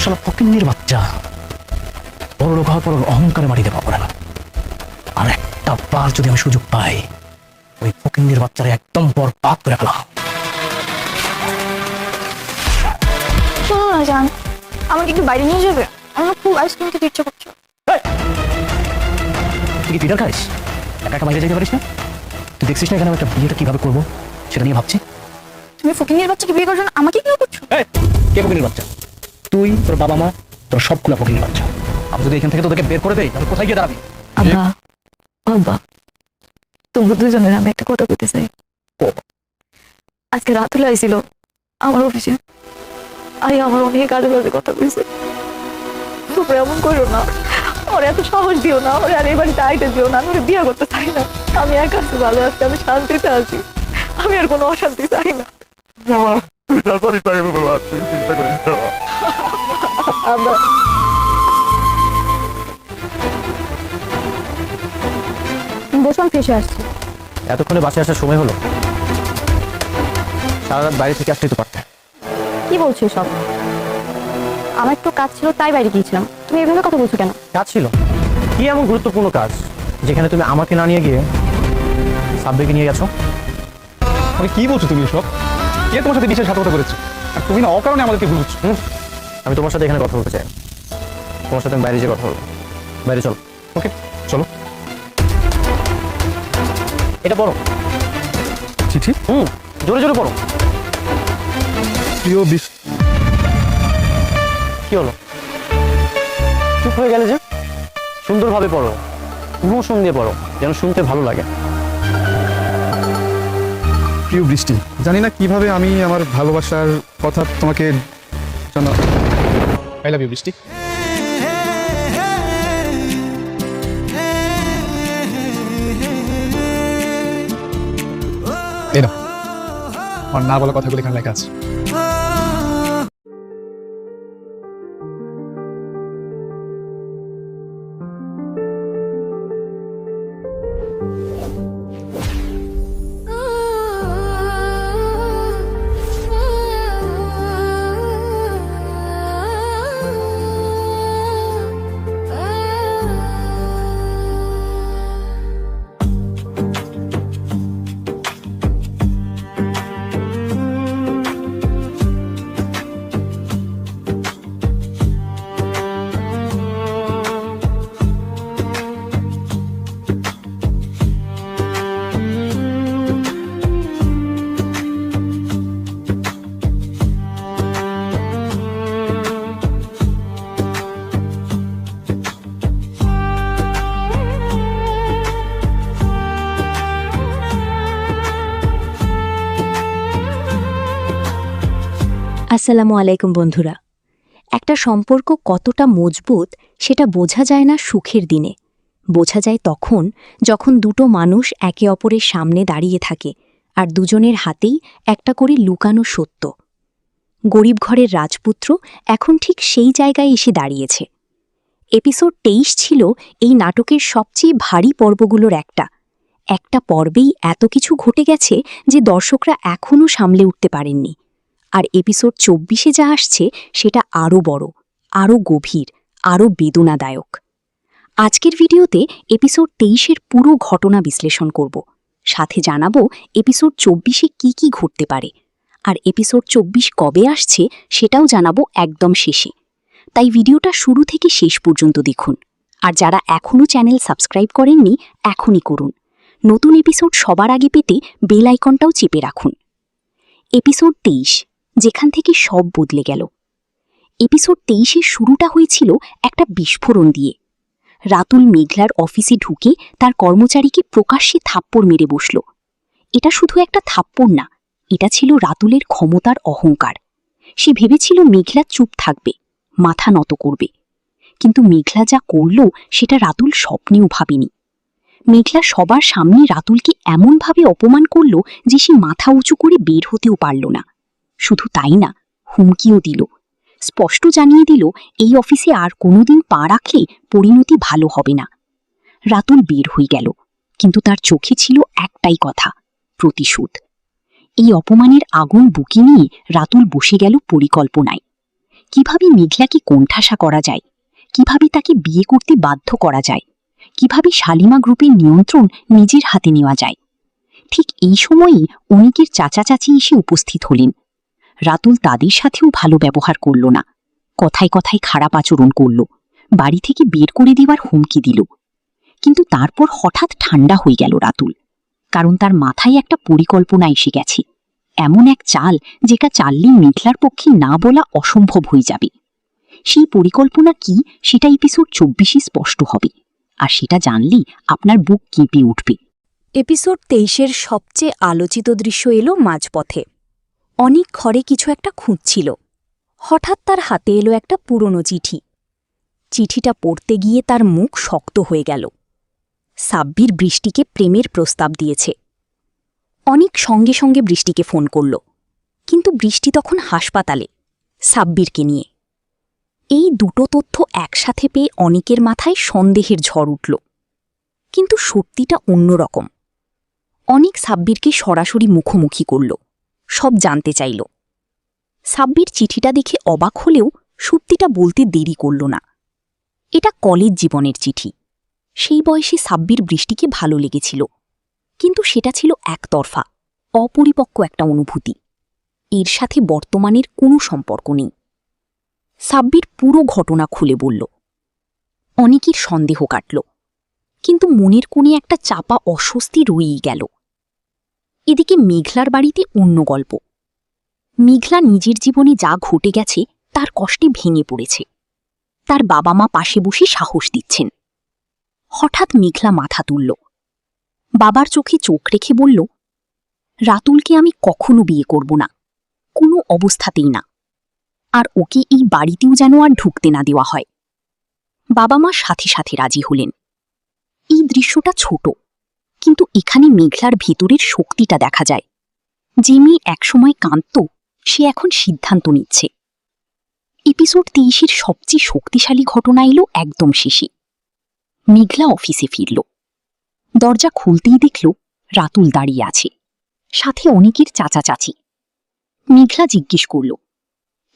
শালা ফকিন্নির বাচ্চা বড় লোক হওয়ার পর অহংকারে মাটিতে পা পড়ে না। আর একটা বার যদি আমি সুযোগ পাই ওই ফকিন্নির বাচ্চারা একদম বরবাদ করে ফেলা। শোনো না জান, আমাকে একটু বাইরে নিয়ে যাবে? আমার খুব আইসক্রিম খেতে ইচ্ছা করছে। তুই কি পিটার খাইস? একা একা বাইরে যেতে পারিস না? তুই দেখছিস না এখানে একটা বিয়েটা কিভাবে করবো সেটা নিয়ে ভাবছি। তুমি ফকিন্নির বাচ্চাকে বিয়ে করার জন্য আমাকে কি করছো? কে ফকিন্নির বাচ্চা? তুই, তোর বাবা মা, তোর সবগুলো ফকিন্নির বাচ্চা। আমি যদি এখান থেকে তোদেরকে বের করে দেই তাহলে কোথায় গিয়ে দাঁড়াবি? আব্বা, আব্বা, তোমরা দুজনের আমি একটা কথা বলতে চাই। আজকে রাতুল আইছিল আমার অফিসে, আমার অনেক আজে বাজে কথা বলছে। তোমরা এমন করো না, ওর এত সাহস দিও না, ওরে আর এই বাড়িতে আইতে দিও না। আমি ওরে বিয়ে করতে চাই না। আমি একা আছি, ভালো আছি, আমি শান্তিতে আছি। আমি আর কোনো অশান্তি চাই না। আব্বা, বসুন, ফেসে আসছি। এতক্ষণে বাসে আসার সময় হলো? সারা রাত বাইরে থেকে আসতেই তো পারতে। কি বলছো সব? আমার একটু কাজ ছিল তাই বাইরে গিয়েছিলাম। তুমি এভাবে কথা বলছো কেন? কাজ ছিল? কি এমন গুরুত্বপূর্ণ কাজ যেখানে তুমি আমাকে না নিয়ে গিয়ে সাব্বিরকে নিয়ে গেছো? মানে কি বলছো তুমি সব? কে তোমার সাথে বিশ্বাসঘাতকতা করেছে? আর তুমি না অকারণে আমাদেরকে ভুল বুঝছো। আমি তোমার সাথে এখানে কথা বলতে চাই। তোমার সাথে আমি বাইরে যেয়ে কথা বলবো। বাইরে চলো। ওকে, চলো। এটা পড়ো। চিঠি? জোরে জোরে পড়ো। প্রিয় কি হলো? চুপ হয়ে গেলে যে? সুন্দরভাবে পড়ো, ইমোশন দিয়ে পড়ো, যেন শুনতে ভালো লাগে। প্রিয় বৃষ্টি, জানি না কিভাবে আমি আমার ভালোবাসার কথা তোমাকে জানা। আই লাভ ইউ বৃষ্টি। এই না, আমার না বলা কথাগুলো এখানে লেখা আছে। আসসালামু আলাইকুম বন্ধুরা। একটা সম্পর্ক কতটা মজবুত সেটা বোঝা যায় না সুখের দিনে। বোঝা যায় তখন যখন দুটো মানুষ একে অপরের সামনে দাঁড়িয়ে থাকে আর দুজনের হাতেই একটা করে লুকানো সত্য। গরিব ঘরের রাজপুত্র এখন ঠিক সেই জায়গায় এসে দাঁড়িয়েছে। এপিসোড ২৩ ছিল এই নাটকের সবচেয়ে ভারী পর্বগুলোর একটা পর্বেই এত কিছু ঘটে গেছে যে দর্শকরা এখনও সামলে উঠতে পারেননি। আর এপিসোড ২৪-এ যা আসছে সেটা আরও বড়, আরও গভীর, আরও বেদনাদায়ক। আজকের ভিডিওতে এপিসোড ২৩-এর পুরো ঘটনা বিশ্লেষণ করব, সাথে জানাবো এপিসোড ২৪-এ কী ঘটতে পারে। আর এপিসোড ২৪ কবে আসছে সেটাও জানাবো একদম শেষে। তাই ভিডিওটা শুরু থেকে শেষ পর্যন্ত দেখুন। আর যারা এখনও চ্যানেল সাবস্ক্রাইব করেননি এখনই করুন। নতুন এপিসোড সবার আগে পেতে বেল আইকনটাও চেপে রাখুন। এপিসোড ২৩, যেখান থেকে সব বদলে গেল। এপিসোড ২৩-এর শুরুটা হয়েছিল একটা বিস্ফোরণ দিয়ে। রাতুল মেঘলার অফিসে ঢুকে তার কর্মচারীকে প্রকাশ্যে থাপ্পড় মেরে বসল। এটা শুধু একটা থাপ্পড় না, এটা ছিল রাতুলের ক্ষমতার অহংকার। সে ভেবেছিল মেঘলা চুপ থাকবে, মাথা নত করবে। কিন্তু মেঘলা যা করল সেটা রাতুল স্বপ্নেও ভাবেনি। মেঘলা সবার সামনে রাতুলকে এমনভাবে অপমান করল যে সে মাথা উঁচু করে বের হতেও পারল না। শুধু তাই না, হুমকিও দিল, স্পষ্ট জানিয়ে দিল এই অফিসে আর কোনোদিন পা রাখলে পরিণতি ভালো হবে না। রাতুল বের হয়ে গেল, কিন্তু তার চোখে ছিল একটাই কথা, প্রতিশোধ। এই অপমানের আগুন বুকে নিয়ে রাতুল বসে গেল পরিকল্পনায়। কিভাবে মেঘলাকে কোণঠাসা করা যায়, কিভাবে তাকে বিয়ে করতে বাধ্য করা যায়, কিভাবে শালিমা গ্রুপের নিয়ন্ত্রণ নিজের হাতে নেওয়া যায়। ঠিক এই সময়েই অনিকের চাচা চাচি এসে উপস্থিত হলেন। রাতুল তাদের সাথেও ভালো ব্যবহার করল না, কথায় কথায় খারাপ আচরণ করল, বাড়ি থেকে বের করে দেওয়ার হুমকি দিল। কিন্তু তারপর হঠাৎ ঠান্ডা হয়ে গেল রাতুল, কারণ তার মাথায় একটা পরিকল্পনা এসে গেছে, এমন এক চাল যেটা চাললে মেঘলার পক্ষে না বলা অসম্ভব হয়ে যাবে। সেই পরিকল্পনা কি সেটা এপিসোড 24 স্পষ্ট হবে, আর সেটা জানলেই আপনার বুক কেঁপে উঠবে। এপিসোড 23-এর সবচেয়ে আলোচিত দৃশ্য এলো মাঝপথে। অনিক ঘরে কিছু একটা খুঁজছিল। হঠাৎ তার হাতে এলো একটা পুরনো চিঠি। চিঠিটা পড়তে গিয়ে তার মুখ শক্ত হয়ে গেল। সাব্বির বৃষ্টিকে প্রেমের প্রস্তাব দিয়েছে। অনিক সঙ্গে সঙ্গে বৃষ্টিকে ফোন করল, কিন্তু বৃষ্টি তখন হাসপাতালে, সাব্বিরকে নিয়ে। এই দুটো তথ্য একসাথে পেয়ে অনিকের মাথায় সন্দেহের ঝড় উঠল। কিন্তু সত্যিটা অন্যরকম। অনিক সাব্বিরকে সরাসরি মুখোমুখি করল, সব জানতে চাইল। সাব্বির চিঠিটা দেখে অবাক হলেও সত্যিটা বলতে দেরি করল না। এটা কলেজ জীবনের চিঠি। সেই বয়সে সাব্বির বৃষ্টিকে ভালো লেগেছিল, কিন্তু সেটা ছিল একতরফা, অপরিপক্ক একটা অনুভূতি। এর সাথে বর্তমানের কোনো সম্পর্ক নেই। সাব্বির পুরো ঘটনা খুলে বলল। অনেকের সন্দেহ কাটল, কিন্তু মনের কোণে একটা চাপা অস্বস্তি রয়েই গেল। এদিকে মেঘলার বাড়িতে অন্য গল্প। মেঘলা নিজের জীবনে যা ঘটে গেছে তার কষ্টে ভেঙে পড়েছে। তার বাবা মা পাশে বসে সাহস দিচ্ছেন। হঠাৎ মেঘলা মাথা তুলল, বাবার চোখে চোখ রেখে বলল, রাতুলকে আমি কখনো বিয়ে করব না, কোনো অবস্থাতেই না, আর ওকে এই বাড়িতেও যেন আর ঢুকতে না দেওয়া হয়। বাবা মা সাথে সাথে রাজি হলেন। এই দৃশ্যটা ছোট, কিন্তু এখানে মেঘলার ভেতরের শক্তিটা দেখা যায়। যে মেয়ে একসময় কাঁদত, সে এখন সিদ্ধান্ত নিচ্ছে। এপিসোড 23-এর সবচেয়ে শক্তিশালী ঘটনা এলো একদম শেষে। মেঘলা অফিসে ফিরল। দরজা খুলতেই দেখল রাতুল দাঁড়িয়ে আছে, সাথে অনেকের চাচা চাচি। মেঘলা জিজ্ঞেস করল,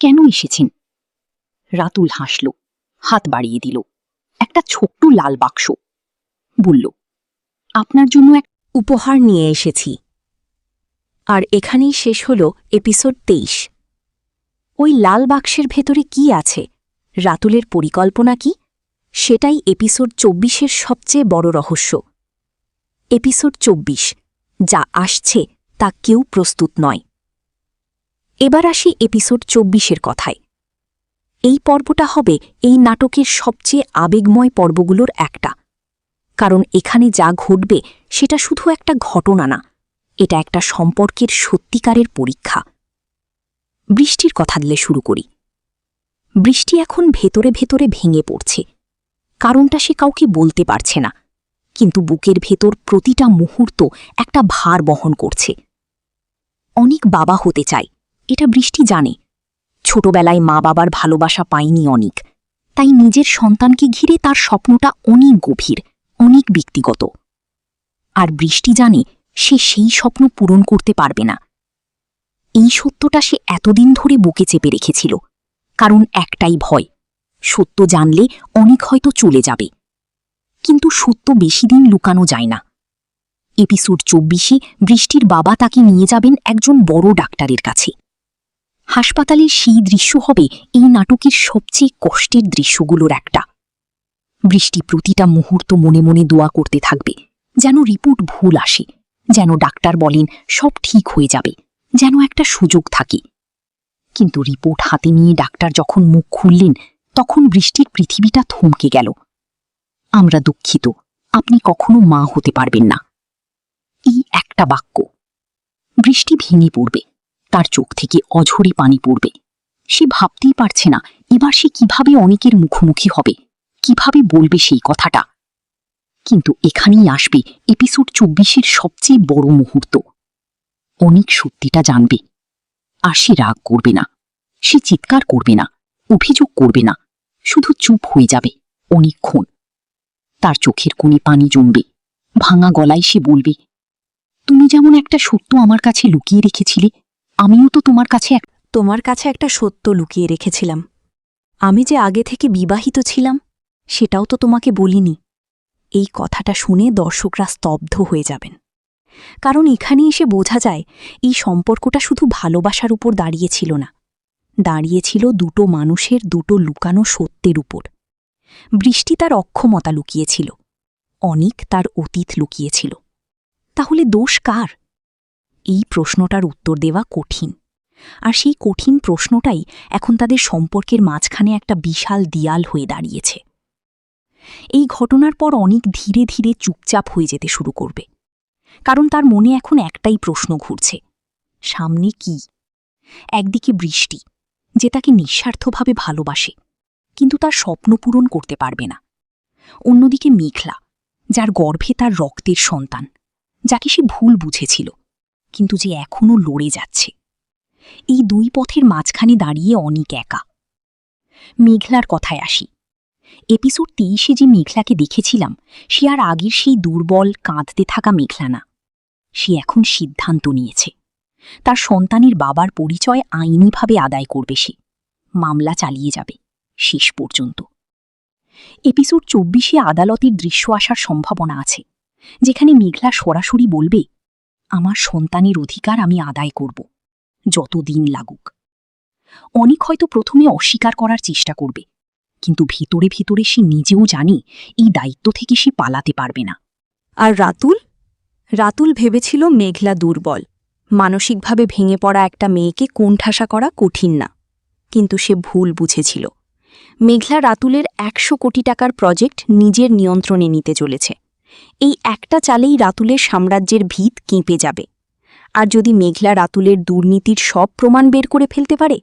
কেন এসেছেন? রাতুল হাসল, হাত বাড়িয়ে দিল, একটা ছোট্ট লাল বাক্স। বলল, আপনার জন্য এক উপহার নিয়ে এসেছি। আর এখানেই শেষ হল এপিসোড 23। ওই লাল বাক্সের ভেতরে কি আছে, রাতুলের পরিকল্পনা কি, সেটাই এপিসোড 24-এর সবচেয়ে বড় রহস্য। এপিসোড 24, যা আসছে তা কেউ প্রস্তুত নয়। এবার আসি এপিসোড 24-এর কথায়। এই পর্বটা হবে এই নাটকের সবচেয়ে আবেগময় পর্বগুলোর একটা, কারণ এখানে যা ঘটবে সেটা শুধু একটা ঘটনা না, এটা একটা সম্পর্কের সত্যিকারের পরীক্ষা। বৃষ্টির কথা দিলে শুরু করি। বৃষ্টি এখন ভেতরে ভেতরে ভেঙে পড়ছে। কারণটা সে কাউকে বলতে পারছে না, কিন্তু বুকের ভেতর প্রতিটা মুহূর্ত একটা ভার বহন করছে। অনেক বাবা হতে চায়, এটা বৃষ্টি জানে। ছোটবেলায় মা বাবার ভালোবাসা পায়নি অনেক, তাই নিজের সন্তানকে ঘিরে তার স্বপ্নটা অনেক গভীর, অনেক ব্যক্তিগত। আর বৃষ্টি জানে সে সেই স্বপ্ন পূরণ করতে পারবে না। এই সত্যটা সে এতদিন ধরে বুকে চেপে রেখেছিল, কারণ একটাই ভয়, সত্য জানলে অনেক হয়তো চলে যাবে। কিন্তু সত্য বেশি দিন লুকানো যায় না। এপিসোড 24-এ বৃষ্টির বাবা তাকে নিয়ে যাবেন একজন বড় ডাক্তারের কাছে। হাসপাতালের সেই দৃশ্য হবে এই নাটকের সবচেয়ে কষ্টের দৃশ্যগুলোর একটা। বৃষ্টি প্রতিটা মুহূর্ত মনে মনে দোয়া করতে থাকবে, যেন রিপোর্ট ভুল আসে, যেন ডাক্তার বলেন সব ঠিক হয়ে যাবে, যেন একটা সুযোগ থাকে। কিন্তু রিপোর্ট হাতে নিয়ে ডাক্তার যখন মুখ খুললেন, তখন বৃষ্টির পৃথিবীটা থমকে গেল। আমরা দুঃখিত, আপনি কখনো মা হতে পারবেন না। এই একটা বাক্য। বৃষ্টি ভেঙে পড়বে, তার চোখ থেকে অঝরে পানি পড়বে। সে ভাবতেই পারছে না এবার সে কিভাবে অনেকের মুখোমুখি হবে, কিভাবে বলবে সেই কথাটা। কিন্তু এখানেই আসবে এপিসোড 24-এর সবচেয়ে বড় মুহূর্ত। অনেক সত্যিটা জানবে, আর সে রাগ করবে না, সে চিৎকার করবে না, অভিযোগ করবে না, শুধু চুপ হয়ে যাবে অনেকক্ষণ। তার চোখের কোণে পানি জমবে, ভাঙা গলায় সে বলবে, তুমি যেমন একটা সত্য আমার কাছে লুকিয়ে রেখেছিলে, আমিও তো তোমার কাছে একটা সত্য লুকিয়ে রেখেছিলাম। আমি যে আগে থেকে বিবাহিত ছিলাম সেটাও তো তোমাকে বলিনি। এই কথাটা শুনে দর্শকরা স্তব্ধ হয়ে যাবেন, কারণ এখানে এসে বোঝা যায় এই সম্পর্কটা শুধু ভালোবাসার উপর দাঁড়িয়েছিল না, দাঁড়িয়েছিল দুটো মানুষের দুটো লুকানো সত্যের উপর। বৃষ্টি তার অক্ষমতা লুকিয়েছিল, অনিক তার অতীত লুকিয়েছিল। তাহলে দোষ কার? এই প্রশ্নটার উত্তর দেওয়া কঠিন, আর সেই কঠিন প্রশ্নটাই এখন তাদের সম্পর্কের মাঝখানে একটা বিশাল দিয়াল হয়ে দাঁড়িয়েছে। এই ঘটনার পর অনিক ধীরে ধীরে চুপচাপ হয়ে যেতে শুরু করবে, কারণ তার মনে এখন একটাই প্রশ্ন ঘুরছে, সামনে কি? একদিকে বৃষ্টি, যে তাকে নিঃস্বার্থভাবে ভালোবাসে কিন্তু তার স্বপ্ন পূরণ করতে পারবে না। অন্যদিকে মেঘলা, যার গর্ভে তার রক্তের সন্তান, যাকে সে ভুল বুঝেছিল কিন্তু যে এখনও লড়ে যাচ্ছে। এই দুই পথের মাঝখানে দাঁড়িয়ে অনিক একা। মেঘলার কথায় আসি। এপিসোড 23-এ যে মেঘলাকে দেখেছিলাম সে আর আগের সেই দুর্বল কাঁদতে থাকা মেঘলা না। সে এখন সিদ্ধান্ত নিয়েছে, তার সন্তানের বাবার পরিচয় আইনিভাবে আদায় করবে সে, মামলা চালিয়ে যাবে শেষ পর্যন্ত। এপিসোড 24-এ আদালতের দৃশ্য আসার সম্ভাবনা আছে, যেখানে মেঘলা সরাসরি বলবে, আমার সন্তানের অধিকার আমি আদায় করব, যত দিন লাগুক। অনিক হয়তো প্রথমে অস্বীকার করার চেষ্টা করবে, কিন্তু ভিতরে ভিতরে সে নিজেও জানে এই দায়িত্ব থেকে সে পালাতে পারবে না। আর রাতুল ভেবেছিল মেঘলা দুর্বল, মানসিকভাবে ভেঙে পড়া একটা মেয়েকে কোণঠাসা করা কঠিন না, কিন্তু সে ভুল বুঝেছিল। মেঘলা রাতুলের 100 কোটি টাকার প্রজেক্ট নিজের নিয়ন্ত্রণে নিতে চলেছে। এই একটা চালেই রাতুলের সাম্রাজ্যের ভিত কেঁপে যাবে। আর যদি মেঘলা রাতুলের দুর্নীতির সব প্রমাণ বের করে ফেলতে পারে,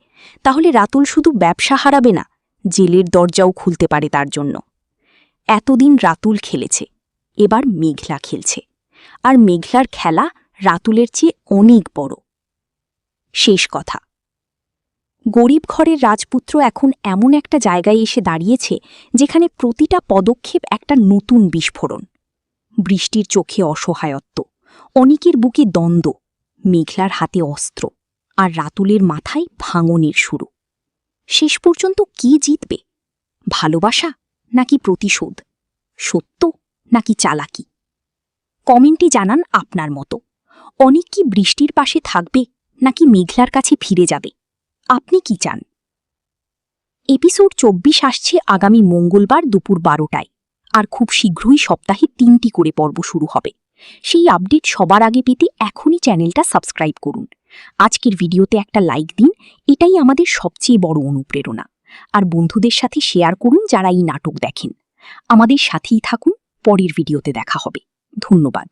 তাহলে রাতুল শুধু ব্যবসা হারাবে না, জেলের দরজাও খুলতে পারে তার জন্য। এতদিন রাতুল খেলেছে, এবার মেঘলা খেলছে, আর মেঘলার খেলা রাতুলের চেয়ে অনেক বড়। শেষ কথা, গরিব ঘরের রাজপুত্র এখন এমন একটা জায়গায় এসে দাঁড়িয়েছে যেখানে প্রতিটা পদক্ষেপ একটা নতুন বিস্ফোরণ। বৃষ্টির চোখে অসহায়ত্ব, অনিকের বুকে দ্বন্দ্ব, মেঘলার হাতে অস্ত্র, আর রাতুলের মাথায় ভাঙনের শুরু। শেষ পর্যন্ত কি জিতবে? ভালোবাসা নাকি প্রতিশোধ? সত্য নাকি চালাকি? কমেন্টে জানান আপনার মতো। অনিক কি বৃষ্টির পাশে থাকবে নাকি মেঘলার কাছে ফিরে যাবে? আপনি কি চান? এপিসোড 24 আসছে আগামী মঙ্গলবার দুপুর 12টায়, আর খুব শীঘ্রই সপ্তাহে 3টি করে পর্ব শুরু হবে। সেই আপডেট সবার আগে পেতে এখনই চ্যানেলটা সাবস্ক্রাইব করুন। আজকের ভিডিওতে একটা লাইক দিন, এটাই আমাদের সবচেয়ে বড় অনুপ্রেরণা। আর বন্ধুদের সাথে শেয়ার করুন যারা এই নাটক দেখেন। আমাদের সাথেই থাকুন, পরের ভিডিওতে দেখা হবে। ধন্যবাদ।